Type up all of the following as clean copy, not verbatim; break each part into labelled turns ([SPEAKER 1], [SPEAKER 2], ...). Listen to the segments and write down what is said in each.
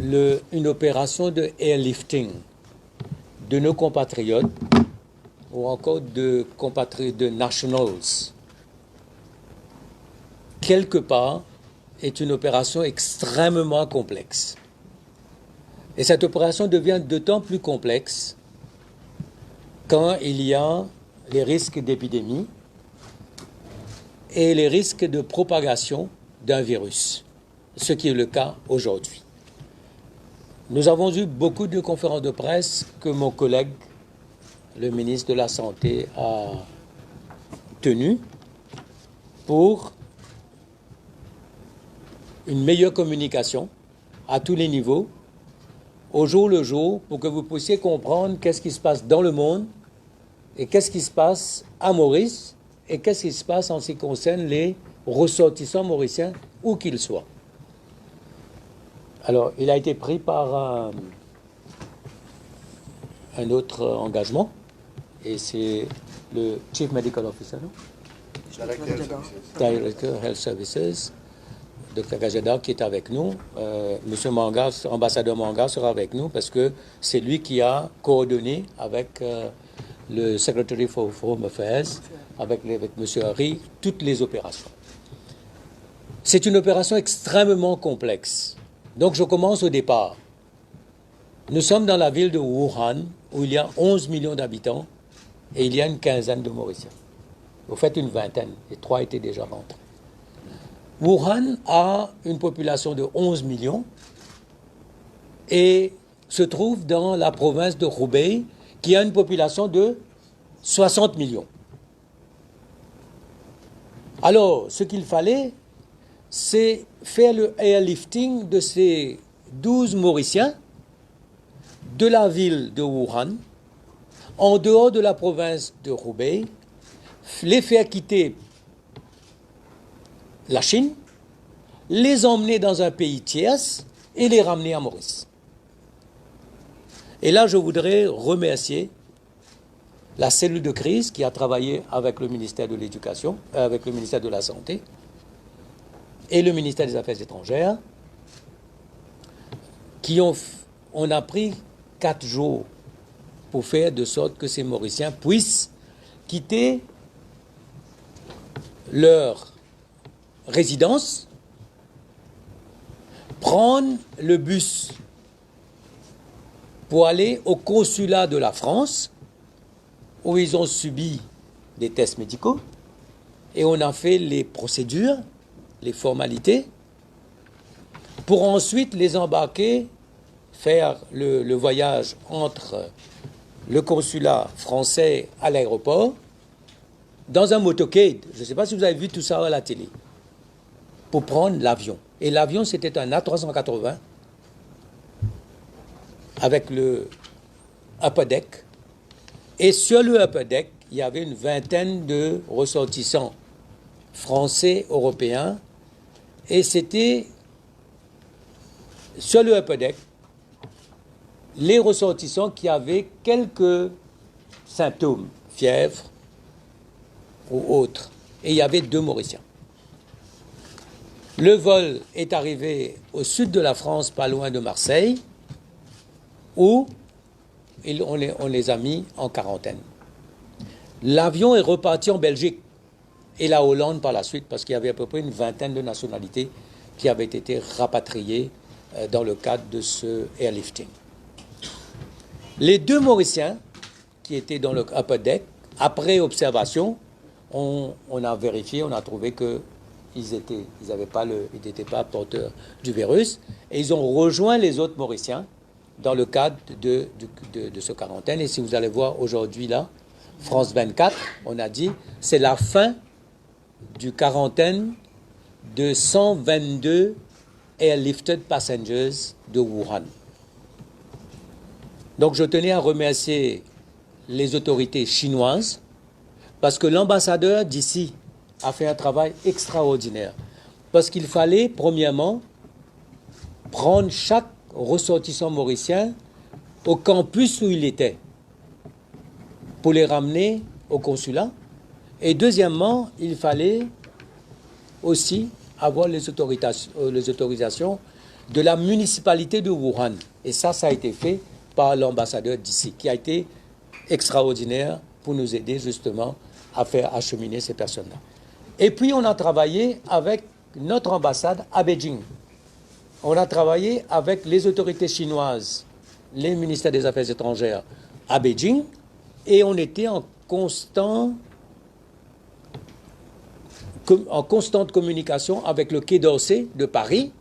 [SPEAKER 1] une opération de airlifting de nos compatriotes ou encore de compatriotes de nationals, quelque part, est une opération extrêmement complexe. Et cette opération devient d'autant plus complexe quand il y a les risques d'épidémie et les risques de propagation d'un virus, ce qui est le cas aujourd'hui. Nous avons eu beaucoup de conférences de presse que mon collègue, le ministre de la Santé, a tenues pour une meilleure communication à tous les niveaux, au jour le jour, pour que vous puissiez comprendre qu'est-ce qui se passe dans le monde et qu'est-ce qui se passe à Maurice et qu'est-ce qui se passe en ce qui concerne les ressortissants mauriciens, où qu'ils soient. Alors, il a été pris par un autre engagement, et c'est le Chief Medical Officer, non? Director Health Services, Dr Gajeda, qui est avec nous. Monsieur Manga, ambassadeur Manga, sera avec nous parce que c'est lui qui a coordonné avec le Secretary for Home Affairs, avec monsieur Harry, toutes les opérations. C'est une opération extrêmement complexe. Donc je commence au départ. Nous sommes dans la ville de Wuhan, où il y a 11 millions d'habitants et il y a une quinzaine de Mauriciens. Au fait, une vingtaine, et 3 étaient déjà rentrés. Wuhan a une population de 11 millions et se trouve dans la province de Hubei, qui a une population de 60 millions. Alors, ce qu'il fallait, c'est faire le airlifting de ces 12 Mauriciens de la ville de Wuhan, en dehors de la province de Hubei, les faire quitter la Chine, les emmener dans un pays tiers et les ramener à Maurice. Et là, je voudrais remercier la cellule de crise qui a travaillé avec le ministère de l'Éducation, avec le ministère de la Santé et le ministère des Affaires étrangères, on a pris 4 jours pour faire de sorte que ces Mauriciens puissent quitter leur résidence, prendre le bus pour aller au consulat de la France, où ils ont subi des tests médicaux, et on a fait les procédures, les formalités, pour ensuite les embarquer, faire le voyage entre le consulat français à l'aéroport, dans un motorcade. Je ne sais pas si vous avez vu tout ça à la télé, pour prendre l'avion. Et l'avion, c'était un A380 avec le upper deck. Et sur le upper deck, il y avait une vingtaine de ressortissants français, européens. Et c'était sur le upper deck, les ressortissants qui avaient quelques symptômes, fièvre ou autres. Et il y avait 2 Mauriciens. Le vol est arrivé au sud de la France, pas loin de Marseille, où on les a mis en quarantaine. L'avion est reparti en Belgique et la Hollande par la suite, parce qu'il y avait à peu près une vingtaine de nationalités qui avaient été rapatriées dans le cadre de ce airlifting. Les 2 Mauriciens qui étaient dans le upper deck, après observation, on a vérifié, on a trouvé qu'ils n'étaient pas porteurs du virus, et ils ont rejoint les autres Mauriciens dans le cadre de ce quarantaine. Et si vous allez voir aujourd'hui là, France 24, on a dit, c'est la fin du quarantaine de 122 airlifted passengers de Wuhan. Donc je tenais à remercier les autorités chinoises, parce que l'ambassadeur d'ici a fait un travail extraordinaire. Parce qu'il fallait, premièrement, prendre chaque ressortissant mauricien au campus où il était, pour les ramener au consulat. Et deuxièmement, il fallait aussi avoir les autorisations de la municipalité de Wuhan. Et ça a été fait par l'ambassadeur d'ici, qui a été extraordinaire pour nous aider justement à faire acheminer ces personnes-là. Et puis on a travaillé avec notre ambassade à Beijing. On a travaillé avec les autorités chinoises, les ministères des Affaires étrangères à Beijing, et on était en constante communication avec le Quai d'Orsay de Paris.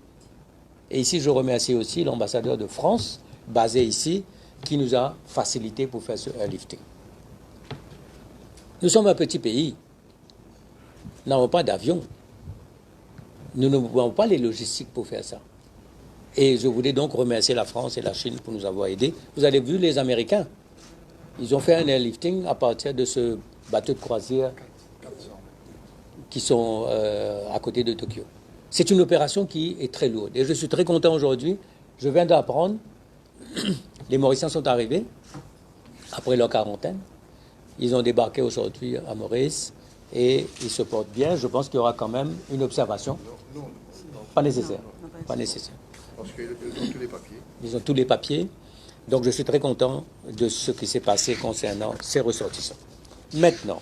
[SPEAKER 1] Et ici, je remercie aussi l'ambassadeur de France, basé ici, qui nous a facilité pour faire ce airlifting. Nous sommes un petit pays. Nous n'avons pas d'avion. Nous n'avons pas les logistiques pour faire ça. Et je voulais donc remercier la France et la Chine pour nous avoir aidés. Vous avez vu les Américains. Ils ont fait un airlifting à partir de ce bateau de croisière qui sont à côté de Tokyo. C'est une opération qui est très lourde. Et je suis très content aujourd'hui. Je viens d'apprendre, les Mauriciens sont arrivés après leur quarantaine. Ils ont débarqué aujourd'hui à Maurice et ils se portent bien. Je pense qu'il y aura quand même une observation.
[SPEAKER 2] Non.
[SPEAKER 1] Pas nécessaire. Pas nécessaire.
[SPEAKER 2] Parce qu'ils ont tous les papiers.
[SPEAKER 1] Ils ont tous les papiers. Donc je suis très content de ce qui s'est passé concernant ces ressortissants. Maintenant,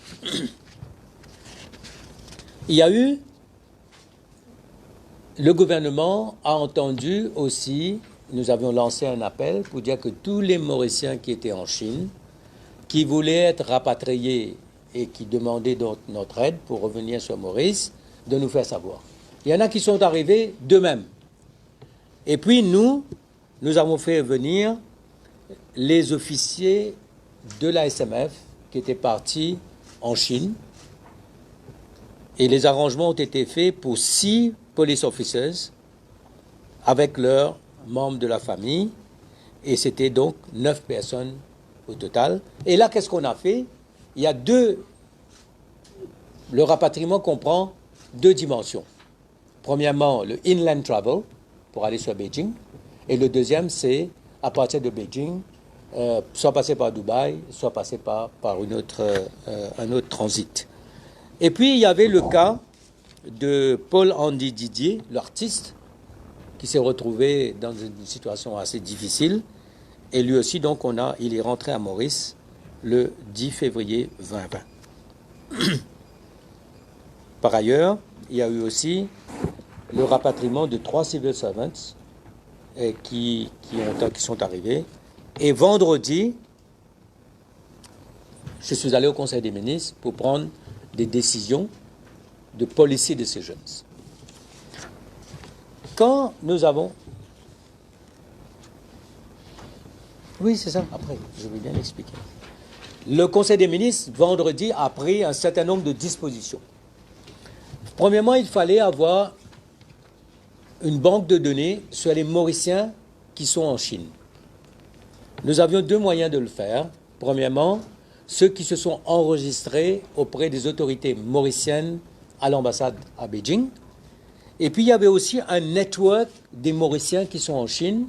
[SPEAKER 1] il y a eu, le gouvernement a entendu aussi, nous avions lancé un appel pour dire que tous les Mauriciens qui étaient en Chine, qui voulaient être rapatriés et qui demandaient donc notre aide pour revenir sur Maurice, de nous faire savoir. Il y en a qui sont arrivés d'eux-mêmes. Et puis nous avons fait venir les officiers de la SMF qui étaient partis en Chine. Et les arrangements ont été faits pour 6 police officers avec leurs membres de la famille. Et c'était donc 9 personnes au total. Et là, qu'est-ce qu'on a fait? Il y a le rapatriement comprend 2 dimensions. Premièrement, le inland travel pour aller sur Beijing. Et le deuxième, c'est à partir de Beijing, soit passer par Dubaï, soit passer par un autre transit. Et puis, il y avait le cas de Paul-Andy Didier, l'artiste, qui s'est retrouvé dans une situation assez difficile. Et lui aussi, donc, il est rentré à Maurice le 10 février 2020. Par ailleurs, il y a eu aussi le rapatriement de 3 civil servants qui sont arrivés. Et vendredi, je suis allé au Conseil des ministres pour prendre des décisions de policy decisions. Quand nous avons... Oui, c'est ça, après, je vais bien expliquer. Le Conseil des ministres, vendredi, a pris un certain nombre de dispositions. Premièrement, il fallait avoir une banque de données sur les Mauriciens qui sont en Chine. Nous avions 2 moyens de le faire. Premièrement, ceux qui se sont enregistrés auprès des autorités mauriciennes à l'ambassade à Beijing. Et puis, il y avait aussi un network des Mauriciens qui sont en Chine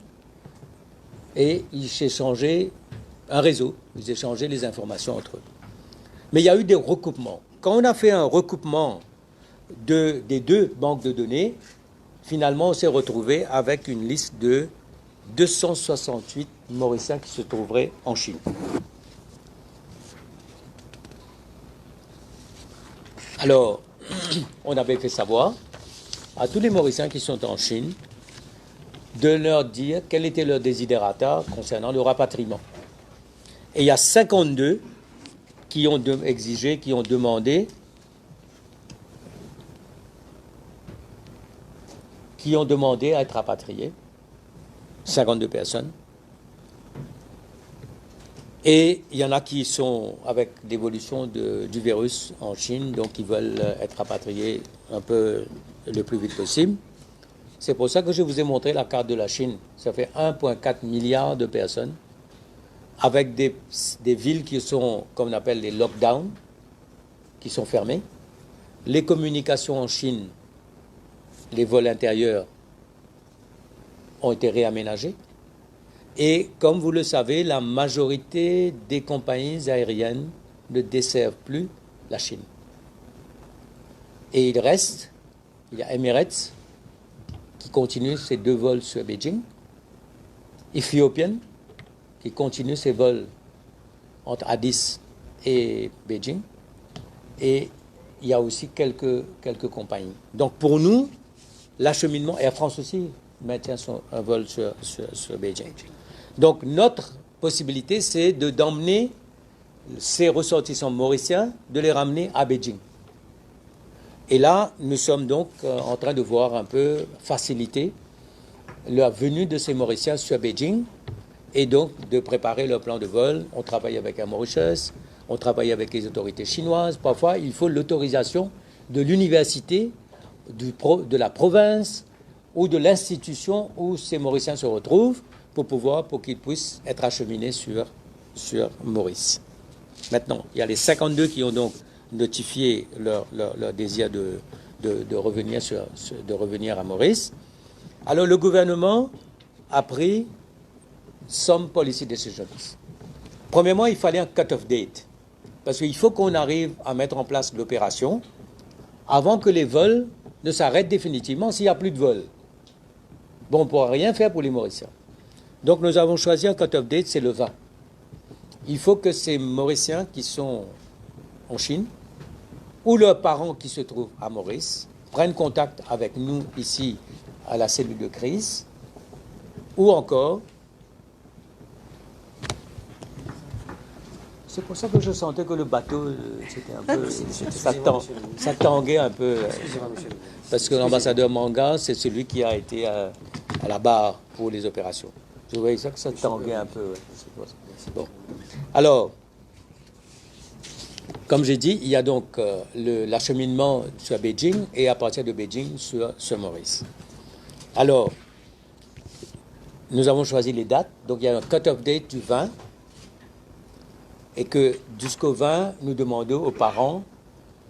[SPEAKER 1] et ils s'échangeaient un réseau, ils échangeaient les informations entre eux. Mais il y a eu des recoupements. Quand on a fait un recoupement des 2 banques de données, finalement, on s'est retrouvé avec une liste de 268 Mauriciens qui se trouveraient en Chine. Alors, on avait fait savoir à tous les Mauriciens qui sont en Chine de leur dire quel était leur désidérata concernant le rapatriement. Et il y a 52 qui ont exigé, qui ont demandé, à être rapatriés. 52 personnes. Et il y en a qui sont avec l'évolution du virus en Chine, donc ils veulent être rapatriés un peu le plus vite possible. C'est pour ça que je vous ai montré la carte de la Chine. Ça fait 1,4 milliard de personnes, avec des villes qui sont, comme on appelle les lockdowns, qui sont fermées. Les communications en Chine, les vols intérieurs ont été réaménagés. Et comme vous le savez, la majorité des compagnies aériennes ne desservent plus la Chine. Et il y a Emirates, qui continue ses 2 vols sur Beijing, Ethiopian, qui continue ses vols entre Addis et Beijing, et il y a aussi quelques compagnies. Donc pour nous, l'acheminement, Air France aussi maintient un vol sur Beijing. Donc notre possibilité, c'est d'emmener ces ressortissants mauriciens, de les ramener à Beijing. Et là, nous sommes donc en train de voir un peu faciliter la venue de ces Mauriciens sur Beijing et donc de préparer leur plan de vol. On travaille avec Air Mauritius, on travaille avec les autorités chinoises. Parfois, il faut l'autorisation de l'université, de la province ou de l'institution où ces Mauriciens se retrouvent pour qu'ils puissent être acheminés sur Maurice. Maintenant, il y a les 52 qui ont donc notifié leur désir de revenir à Maurice. Alors le gouvernement a pris some policy decisions. Premièrement, il fallait un cut-off date, parce qu'il faut qu'on arrive à mettre en place l'opération avant que les vols ne s'arrêtent définitivement s'il n'y a plus de vols. Bon, on ne pourra rien faire pour les Mauriciens. Donc nous avons choisi un cut-off date, c'est le 20. Il faut que ces Mauriciens qui sont en Chine ou leurs parents qui se trouvent à Maurice prennent contact avec nous ici à la cellule de crise, ou encore, c'est pour ça que je sentais que le bateau, c'était un peu, ça tanguait un peu, parce que l'ambassadeur Manga, c'est celui qui a été à la barre pour les opérations. Je voyais ça que ça tanguait un peu. Bon. Alors, comme j'ai dit, il y a donc l'acheminement sur Beijing et à partir de Beijing sur Maurice. Alors, nous avons choisi les dates. Donc, il y a un cut-off date du 20 et que jusqu'au 20, nous demandons aux parents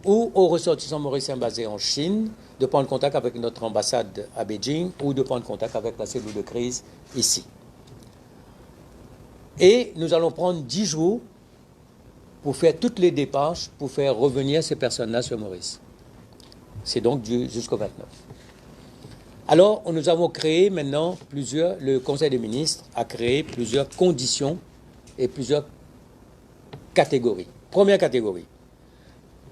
[SPEAKER 1] ou aux ressortissants mauriciens basés en Chine de prendre contact avec notre ambassade à Beijing ou de prendre contact avec la cellule de crise ici. Et nous allons prendre 10 jours pour faire toutes les démarches pour faire revenir ces personnes-là sur Maurice. C'est donc jusqu'au 29. Alors, nous avons créé maintenant le Conseil des ministres a créé plusieurs conditions et plusieurs catégories. Première catégorie,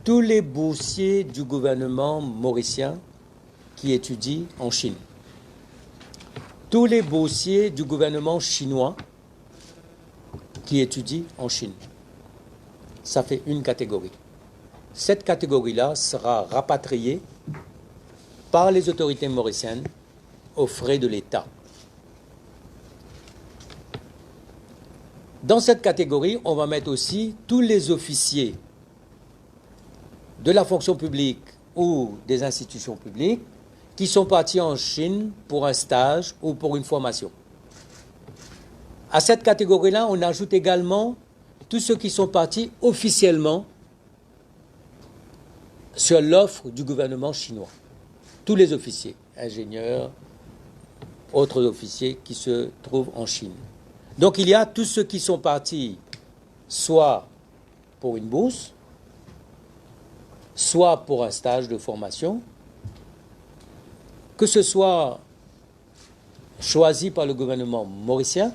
[SPEAKER 1] tous les boursiers du gouvernement mauricien qui étudient en Chine. Tous les boursiers du gouvernement chinois qui étudient en Chine. Ça fait une catégorie. Cette catégorie-là sera rapatriée par les autorités mauriciennes aux frais de l'État. Dans cette catégorie, on va mettre aussi tous les officiers de la fonction publique ou des institutions publiques qui sont partis en Chine pour un stage ou pour une formation. À cette catégorie-là, on ajoute également tous ceux qui sont partis officiellement sur l'offre du gouvernement chinois. Tous les officiers, ingénieurs, autres officiers qui se trouvent en Chine. Donc il y a tous ceux qui sont partis soit pour une bourse, soit pour un stage de formation, que ce soit choisi par le gouvernement mauricien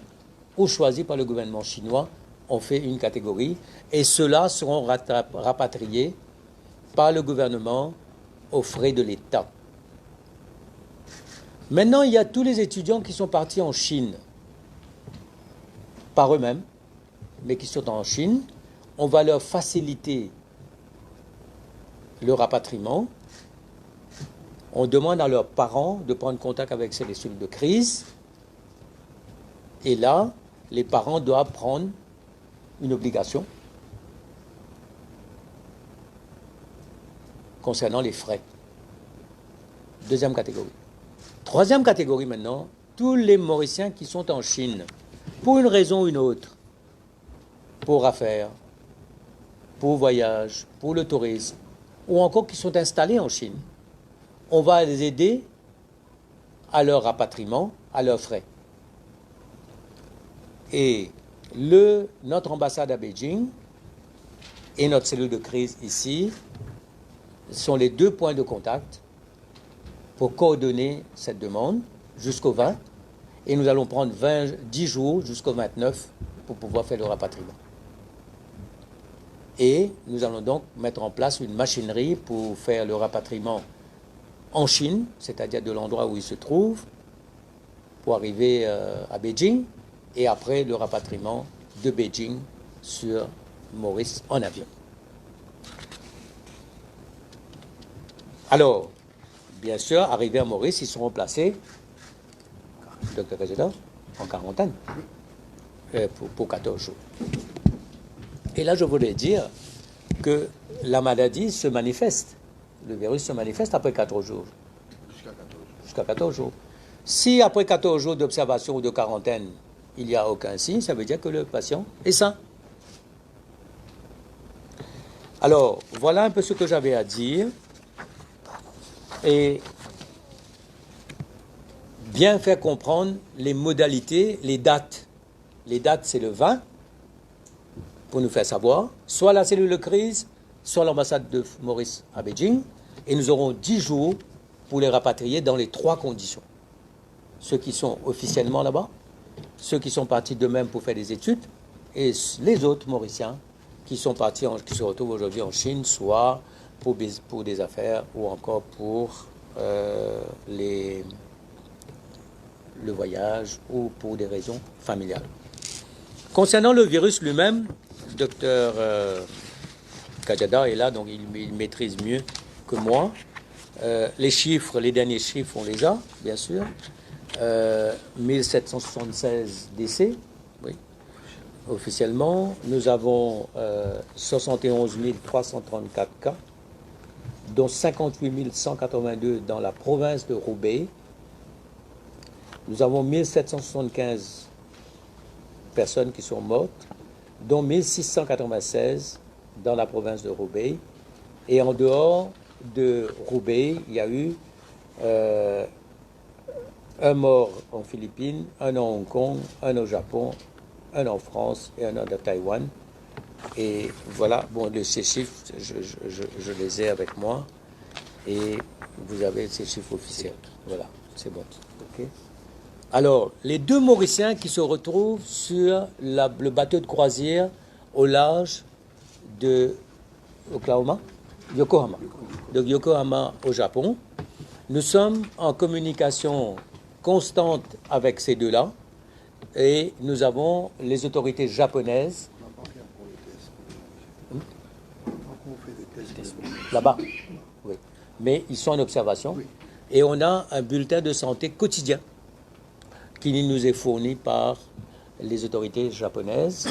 [SPEAKER 1] ou choisi par le gouvernement chinois, on fait une catégorie, et ceux-là seront rapatriés par le gouvernement aux frais de l'État. Maintenant, il y a tous les étudiants qui sont partis en Chine, par eux-mêmes, mais qui sont en Chine. On va leur faciliter le rapatriement. On demande à leurs parents de prendre contact avec ces cellules de crise. Et là, les parents doivent prendre une obligation concernant les frais. Deuxième catégorie. Troisième catégorie maintenant, tous les Mauriciens qui sont en Chine, pour une raison ou une autre, pour affaires, pour voyage, pour le tourisme, ou encore qui sont installés en Chine. On va les aider à leur rapatriement, à leurs frais. Et notre ambassade à Beijing et notre cellule de crise ici sont les deux points de contact pour coordonner cette demande jusqu'au 20. Et nous allons prendre 10 jours jusqu'au 29 pour pouvoir faire le rapatriement. Et nous allons donc mettre en place une machinerie pour faire le rapatriement en Chine, c'est-à-dire de l'endroit où il se trouve, pour arriver à Beijing, et après le rapatriement de Beijing sur Maurice en avion. Alors, bien sûr, arrivés à Maurice, ils seront placés, Dr Kajeda, en quarantaine pour 14 jours. Et là, je voulais dire que la maladie se manifeste, le virus se manifeste après 14 jours. Jusqu'à 14 jours. Si après 14 jours d'observation ou de quarantaine, il n'y a aucun signe, ça veut dire que le patient est sain. Alors, voilà un peu ce que j'avais à dire. Et bien faire comprendre les modalités, les dates. Les dates, c'est le 20, pour nous faire savoir, soit la cellule de crise, soit l'ambassade de Maurice à Beijing, et nous aurons 10 jours pour les rapatrier dans les 3 conditions. Ceux qui sont officiellement là-bas, ceux qui sont partis d'eux-mêmes pour faire des études, et les autres Mauriciens qui sont partis, qui se retrouvent aujourd'hui en Chine, soit pour des affaires ou encore pour le voyage ou pour des raisons familiales. Concernant le virus lui-même, docteur Kajeda est là, donc il maîtrise mieux que moi. Les chiffres, les derniers chiffres, on les a, bien sûr. 1776 décès, oui, officiellement. Nous avons 71 334 cas, dont 58 182 dans la province de Roubaix. Nous avons 1775 personnes qui sont mortes, dont 1696 dans la province de Roubaix. Et en dehors de Roubaix, il y a eu un mort en Philippines, un en Hong Kong, un au Japon, un en France et un de Taïwan. Et voilà, bon, ces chiffres, je les ai avec moi. Et vous avez ces chiffres officiels. Voilà, c'est bon. OK. Alors, les 2 Mauriciens qui se retrouvent sur le bateau de croisière au large de Yokohama, de Yokohama au Japon. Nous sommes en communication constante avec ces 2-là et nous avons les autorités japonaises là-bas, oui. Mais ils sont en observation et on a un bulletin de santé quotidien qui nous est fourni par les autorités japonaises.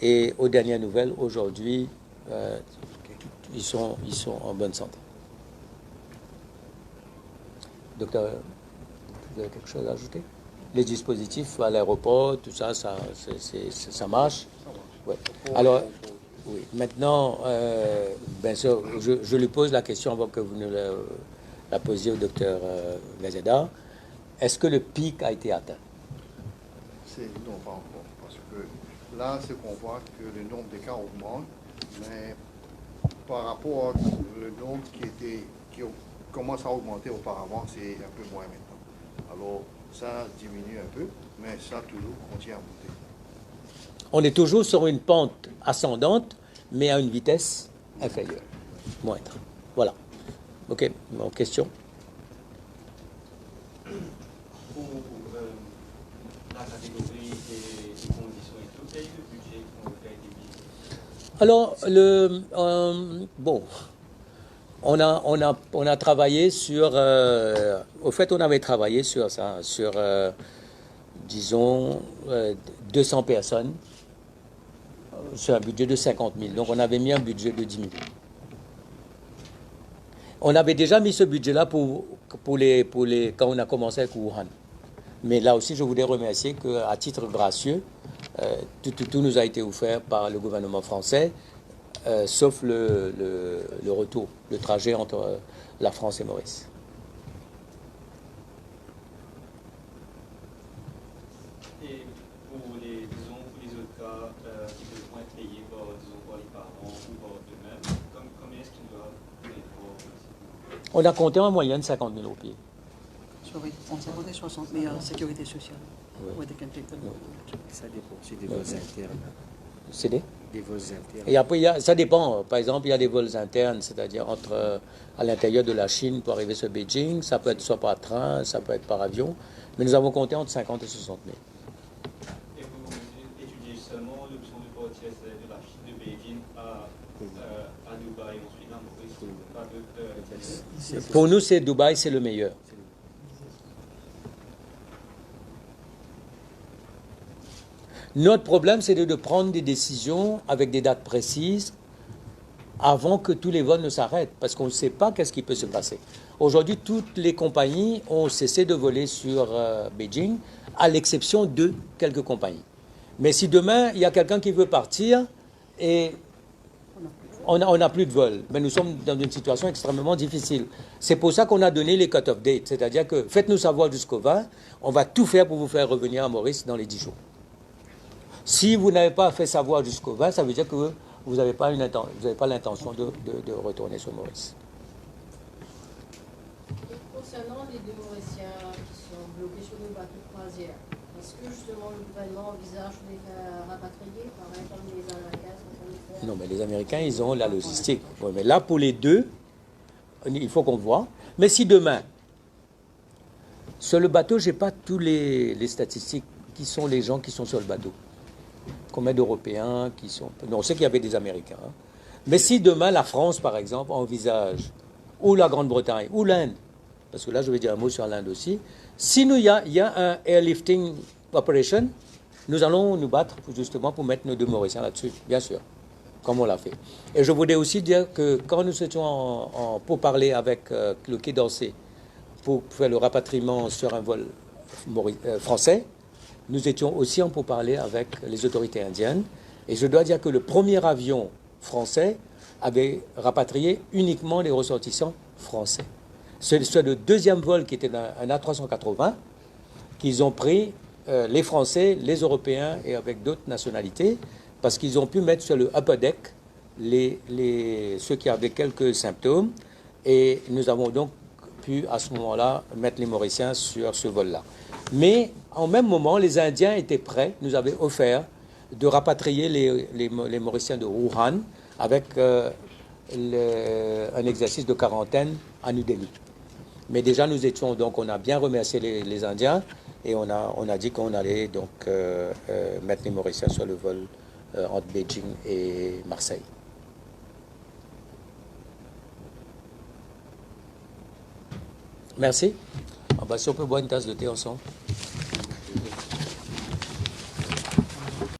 [SPEAKER 1] Et aux dernières nouvelles, aujourd'hui, ils sont en bonne santé. Docteur, vous avez quelque chose à ajouter? Les dispositifs à l'aéroport, tout ça, ça marche. Ouais. Alors, oui. Maintenant, bien sûr, je lui pose la question avant que vous ne la posiez au docteur Gazeda. Est-ce que le pic a été atteint?
[SPEAKER 2] Non, pas encore. Parce que là, c'est qu'on voit que le nombre de cas augmente, mais par rapport au nombre qui commence à augmenter auparavant, c'est un peu moins maintenant. Alors, ça diminue un peu, mais ça toujours continue à monter.
[SPEAKER 1] On est toujours sur une pente ascendante, mais à une vitesse inférieure, moindre. Voilà. OK, bon, question.
[SPEAKER 3] Pour la catégorie des conditions et tout, quel est le budget qu'on fait des billes?
[SPEAKER 1] Alors, bon, on a travaillé sur... au fait, on avait travaillé sur ça, sur, disons, 200 personnes, sur un budget de 50 000. Donc, on avait mis un budget de 10 000. On avait déjà mis ce budget-là pour quand on a commencé avec Wuhan. Mais là aussi, je voudrais remercier qu'à titre gracieux, tout nous a été offert par le gouvernement français, sauf le retour, le trajet entre la France et Maurice.
[SPEAKER 3] Et pour les autres cas qui devront être payés par les parents ou par eux-mêmes, combien est-ce qu'ils doivent payer pour?
[SPEAKER 1] On a compté en moyenne 50 000 au pied.
[SPEAKER 4] Sorry, on s'attendait 60, mais sécurité sociale.
[SPEAKER 1] Ouais.
[SPEAKER 4] Ouais, they can take the load.
[SPEAKER 5] Ça dépend aussi des vols internes.
[SPEAKER 1] C'est
[SPEAKER 5] Des vols internes.
[SPEAKER 1] Et après, ça dépend. Par exemple, il y a des vols internes, c'est-à-dire à l'intérieur de la Chine pour arriver sur Beijing. Ça peut être soit par train, ça peut être par avion. Mais nous avons compté entre 50 et 60 000.
[SPEAKER 3] Et vous étudiez seulement l'option de partir de la Chine, de Beijing à Dubaï, ensuite à Maurice, pas d'autres.
[SPEAKER 1] Pour nous, c'est Dubaï, c'est le meilleur. Notre problème, c'est de prendre des décisions avec des dates précises avant que tous les vols ne s'arrêtent, parce qu'on ne sait pas qu'est-ce qui peut se passer. Aujourd'hui, toutes les compagnies ont cessé de voler sur Beijing, à l'exception de quelques compagnies. Mais si demain, il y a quelqu'un qui veut partir et on n'a plus de vol, mais nous sommes dans une situation extrêmement difficile. C'est pour ça qu'on a donné les cut-off dates, c'est-à-dire que faites-nous savoir jusqu'au 20, on va tout faire pour vous faire revenir à Maurice dans les 10 jours. Si vous n'avez pas fait savoir jusqu'au 20, ça veut dire que vous n'avez pas l'intention de retourner sur Maurice.
[SPEAKER 6] Et concernant les deux Mauriciens qui sont bloqués sur le bateau de croisière, est-ce que justement le gouvernement envisage de les faire rapatrier, pareil comme les Américains sont en train de le faire?
[SPEAKER 1] Non, mais les Américains, ils ont la logistique. Oui, mais là, pour les deux, il faut qu'on voit. Mais si demain, sur le bateau, je n'ai pas tous les statistiques, qui sont les gens qui sont sur le bateau. Combien d'Européens qui sont... Non, on sait qu'il y avait des Américains. Hein. Mais si demain, la France, par exemple, envisage, ou la Grande-Bretagne, ou l'Inde, parce que là, je vais dire un mot sur l'Inde aussi, si il y a un airlifting operation, nous allons nous battre justement pour mettre nos deux Mauriciens là-dessus, bien sûr, comme on l'a fait. Et je voudrais aussi dire que quand nous étions pour parler avec le Quai d'Orsay, pour faire le rapatriement sur un vol français, nous étions aussi en pourparlers avec les autorités indiennes. Et je dois dire que le premier avion français avait rapatrié uniquement les ressortissants français. C'est le deuxième vol qui était un A380 qu'ils ont pris les Français, les Européens et avec d'autres nationalités parce qu'ils ont pu mettre sur le upper deck ceux qui avaient quelques symptômes et nous avons donc pu à ce moment-là mettre les Mauriciens sur ce vol-là. Mais en même moment, les Indiens étaient prêts, nous avaient offert de rapatrier les Mauriciens de Wuhan avec un exercice de quarantaine à New Delhi. Mais déjà, nous étions donc, on a bien remercié les Indiens et on a dit qu'on allait donc mettre les Mauriciens sur le vol entre Beijing et Marseille. Merci. Ah bah, si on peut boire une tasse de thé ensemble.